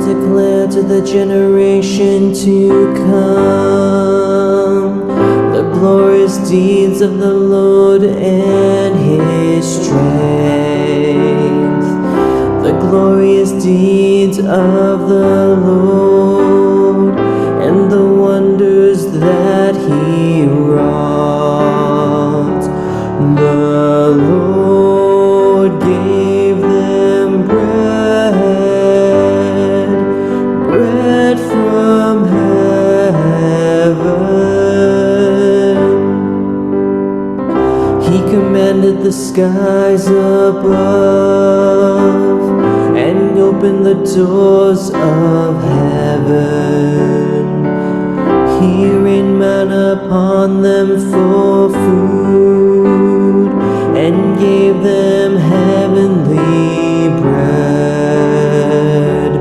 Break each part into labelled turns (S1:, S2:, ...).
S1: declare to the generation to come the glorious deeds of the Lord and His strength, the glorious deeds of the Lord and the wonders that He wrought. The Lord gave them bread from heaven. He commanded the skies above and opened the doors of heaven. He rained manna upon them for food and gave them heavenly bread.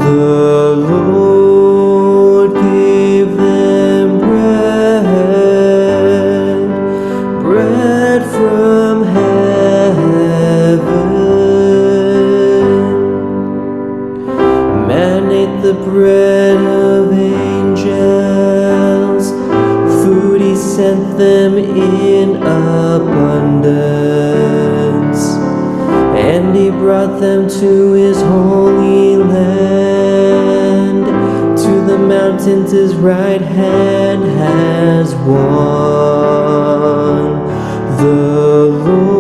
S1: The Lord gave them bread from heaven. Man ate the bread of angels, food He sent them in abundance, and He brought them to His holy land, to the mountains His right hand has won. The Lord